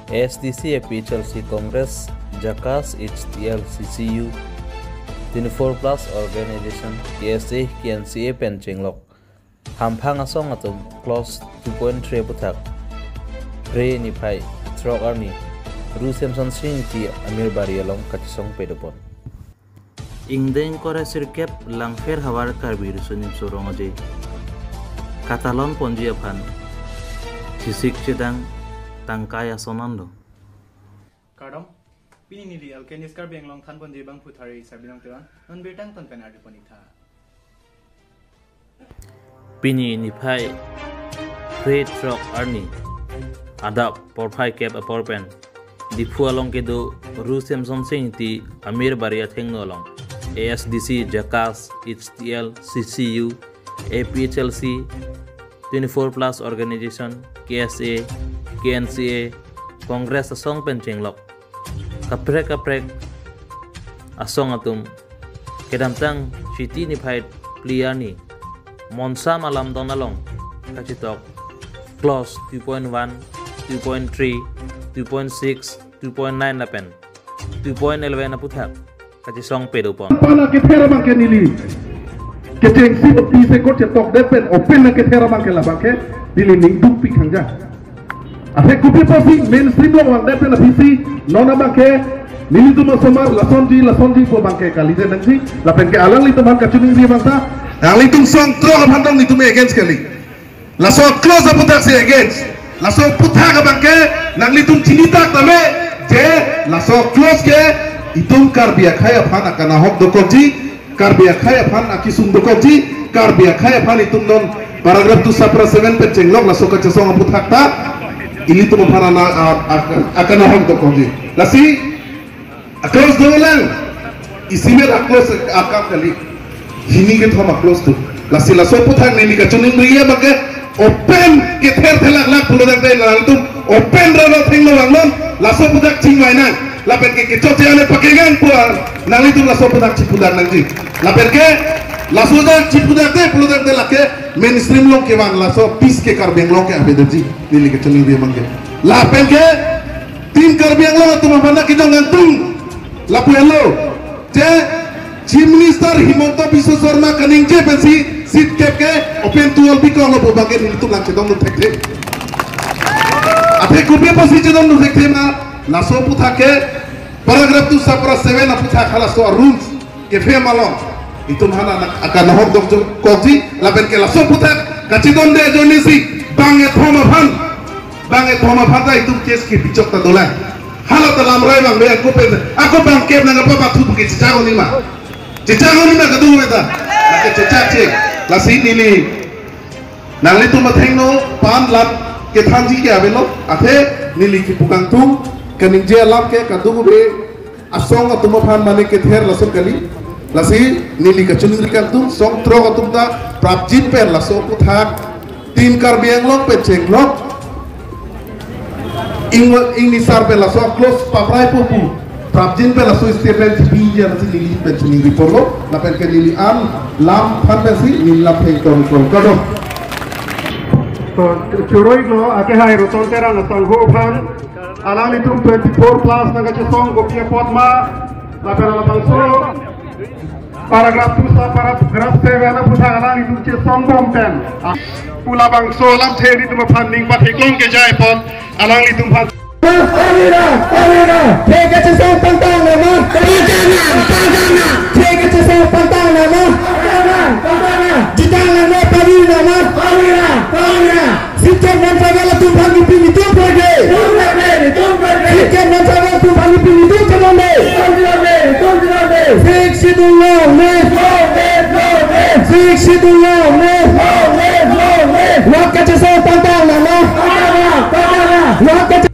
ASDC APHLC Congress Jakas HTL CCU 24 Plus Organization KSA KNCA Penchenglok Hampang asong atum close 2.3 putak Pre ni pai Trok Arni Ru Samson Sing ti Amir Barialong kacisong pedopon Ingdeng kore sirkep langfer hawar karbir sunim surong aje Katalon ponji apan Sisik cedang tangkaya sonando Kadam pini nili alkenis kar benglong than ponji bang puthari sabilong tuan non betang ton penari ponitha Pini ni pai Pre Trok Arni Adap porpai kep a porpen Difu along kedo Ru Samson Sing ti Amir Baria thengno along ASDC Jakas HTL CCU APHLC 24 Plus Organization KSA KNCA Congress asong penchenglok kaprek asong atum kedamtang citi ni phait pliani monsa malam donalong kacitok clause 2.1 2.3 2.6 2.9 lapen 2.11 aputhak kacisong pedopon pana ke thera bangke nili ke teng si pi se ko tok depen open na ke thera bangke la bangke nili ning duk pi khanja ate kupi posi mainstream lo wang depen na pc nona bangke nili tu masomar lasonji po bangke kali de nangsi la pen ke alang li teman ka chuning ri bangsa ang li tung song tro ka handong ni tu me against kali la so close up putak se against la so putak bangke nang li tung chinita tame je la so close ke itum karbia khaya phan akana hok dokoji karbia khaya phan akisum dokoji karbia khaya phan itum non paragraph 2 7 pencenglok la soka chesong aputhakta ini tum phana na akana hok dokoji lasi close dolang isimer close akam kali hini ke thoma close tu lasi la so puthak neli ka chuning riya bake open ke ther thelak lak pulodang dai la tum open rano thinglo wanglon la so puthak chingwainan lapen ke coce ane pakengan puar nang itu laso pudak cipudak nanti lapen ke laso dak cipudak te puludak te lake mainstream long ke wang laso pis ke karbeng long ke abedaji nili ke chuni dia mangke lapen ke tim karbeng long tu mafana kita ngantung lapu hello je chief minister Himonto Biswa Sarma kaning je pensi sit kep ke open tual bikong lo bagi nili tu lang cedong lu tekte ate kupe posi cedong lu tekte na laso puthake paragraph 2 7 aputha khala so rules ke fe malong itu mana akan hok dok koji laben ke laso puthak kacidon de jonisi bange thoma phan da itu case ke picok ta dolan hala talam rai bang be aku bang ke na apa batu ke cicago ni ma ka du eta ke cicace lasi nili nang litu mathengno pan lat ke thanji ke abelo athe nili ki pukang tu kaning je lap ke kadung be asong atum phan mane ke ther lason kali lasi nili ka chuning ri kan tu song tro atum ta prapjit pe laso puthak tin kar biang lok pe cheng lok ing ni sar pe laso close paprai pu prapjin pe laso statement bi je nasi nili pe chuning ri porlo na pe ke nili am lam phan pe si nil lap pe kon kado to churoi lo ake hai roton tera na tang ho phan alang itu 24 plus naga cesong gopia potma lapera lapangso paragraph 2 paragraph 7 na putha alang itu cesong bomten pula bangso lam theri tum funding pa theklong ke jai pot alang itu phan theke cesong pantang nama theke cesong pantang nama jitang nama pari nama sikap dan segala tu bagi pini tu pergi sikap dan segala tu bagi pini tu kemana fiksi dulu fiksi dulu nak kerja saya pantang nama nak kerja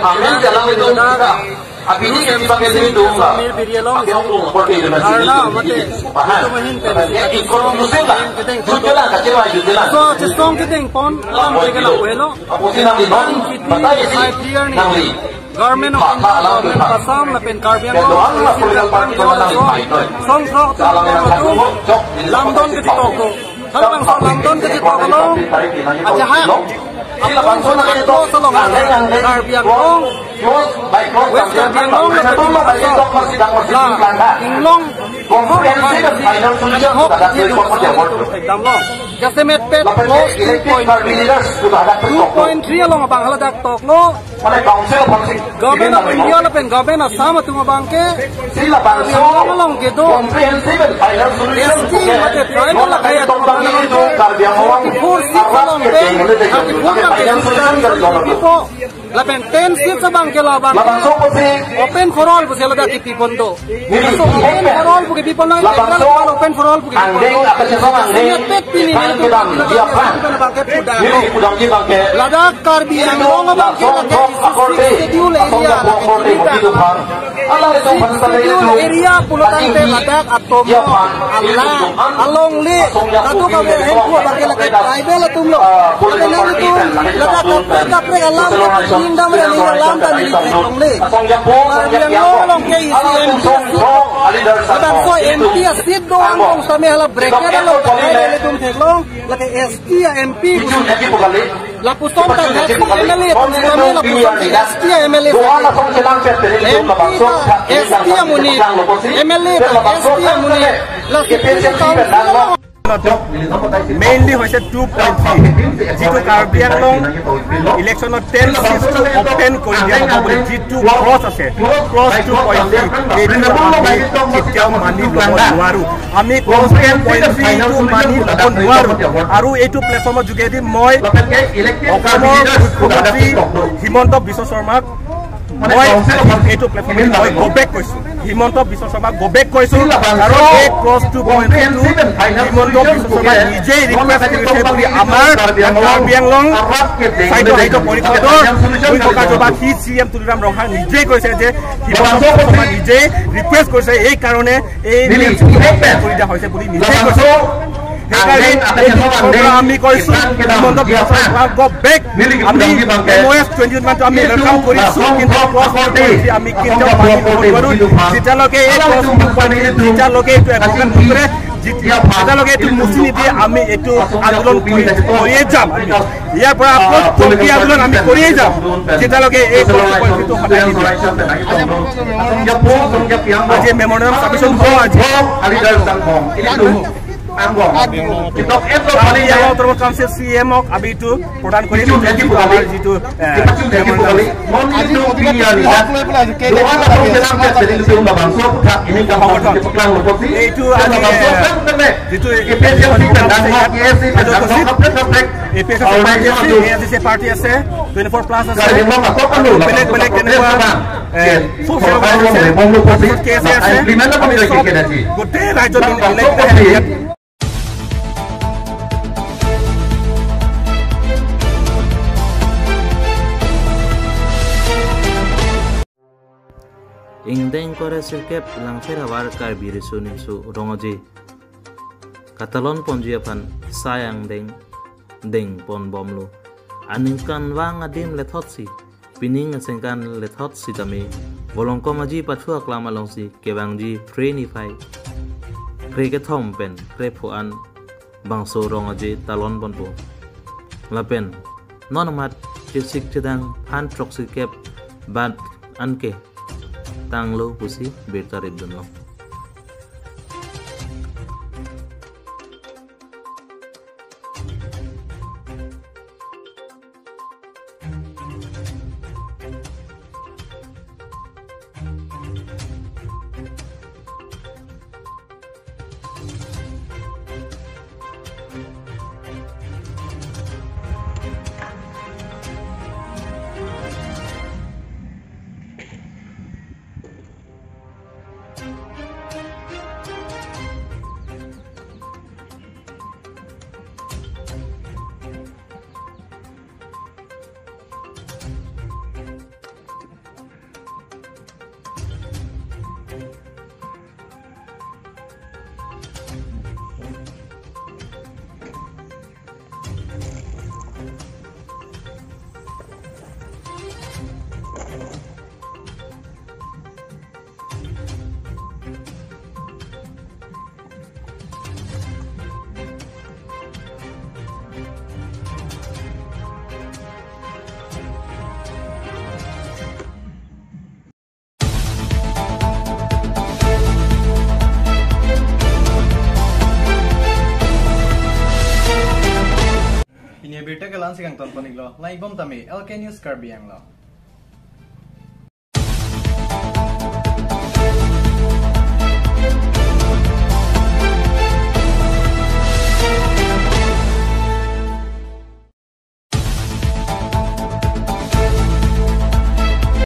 Amin jalan itu kita. Abi ini yang dipakai sini dulu lah. Pakai umum, pakai dengan sini. Paham? Ikut musim lah. Jualan kecewa jualan. So cesong kiting pon lam ke la welo. Apa sih nanti non? Batai sih. Nanti. Government of Assam la pen karbiang song so lamdon ke toko. Kalau lamdon ke toko aja ha sila bangso na kayo to ang Karbiang Long Cross by cross West Karbiang Long na tulong ba dito persidang kanda Inglong comprehensive and final solution sa dapat ko po jawab kasi metpet close 2.3 along abang haladak toklo malay council policy government of India la pen government asam tunga bangke sila bangso along gedo comprehensive and final solution mate tribal la kaya to Karbiang Long force along la pen 10 seats abang ke la bang bangso po si open for all busela da kipi pondo so open for all buki people na open for all buki angdeng akan sesama angdeng kan kita dia plan ini udang kita ke Ladakh Karbiang Long abang ke schedule area begitu kan Allah itu schedule area pulutan te Ladakh atom Allah along le katu ka be hen ko bang ke la tribal tumlo ale na tu Ladakh kapre alam indam re ni alam tan ni long le Karbiang Long ke ICM abang so MP seat doang kung sa may hala breaker lo ale tum thelong la ke ST MP la pusong ta MLA kami la pusong ST MLA ST muni MLA ST muni la ke mainly হৈছে 2.3 যিটো কাৰ্বিআং লং ইলেকশ্যনত 10 সিটটো ওপেন কৰি দিয়া হ'ব বুলি যিটো ক্ৰছ আছে ক্ৰছ 2.3 এইটো আমি কেতিয়াও মানি ল'ব নোৱাৰো আমি ক্ৰছ 2.3 মানি ল'ব নোৱাৰো আৰু এইটো প্লেটফৰ্মৰ যোগেদি মই অসমৰ মুখ্যমন্ত্ৰী হিমন্ত বিশ্ব শৰ্মাক মই এইটো প্লেটফৰ্মত মই গবেক কৈছো হিমন্ত বিশ্ব শৰ্মাক গবেক কৈছো আৰু এই ক্ৰছ 2.2 হিমন্ত বিশ্ব শৰ্মা নিজেই ৰিকুৱেষ্ট কৰিছে বুলি আমাৰ কাৰ্বিআং লং সাহিত্য পৰিষদৰ দুই টকা সি CM তুলিৰাম ৰহা নিজেই কৈছে যে হিমন্ত বিশ্ব শৰ্মা নিজেই ৰিকুৱেষ্ট কৰিছে এই কাৰণে এই কৰি দিয়া হৈছে বুলি নিজেই কৈছে আমি কৈছো হিমন্ত বিশ্ব শৰ্মাক গবেক আমি MOS 2021 আমি ৱেলকাম কৰিছো কিন্তু আমি কেতিয়াও মানি ল'ব নোৱাৰো যেতিয়ালৈকে এই যেতিয়ালৈকে এইটো এডভোকেট নকৰে যেতিয়ালৈকে এইটো মুচি নিদিয়ে আমি এইটো আন্দোলন কৰিয়ে যাম ইয়াৰ পৰা প্ৰতি আন্দোলন আমি কৰিয়ে যাম যেতিয়ালৈকে এই পৰিস্থিতিটো সদায় আজি মেমৰিয়েল চাবমিশ্যন হ'ব আজি কাউন্সিল CM আমি এইটো প্ৰদান কৰিম আমাৰ যিটো এইটো যিটো পাৰ্টি আছে 24+ আছে বেলেগ বেলেগ তেনেকুৱা গোটেই ৰাজ্যত Ingdeng kore sirkep langfer hawar karbi risu ninsu rongoji katalon ponjiapan sayang deng pon bomlu aningkan wang adim lethotsi pining asengkan lethotsi tami bolongko maji pathua klama longsi kebangji freni fai kreke thom pen krepuan bangso rongoji talon ponpo lapen nonamat kisik chedang han trok sirkep bad anke tanglo pusi bertarib dunlo lan sigang ton ponik lo lai bom tami LK News Karbi ang lo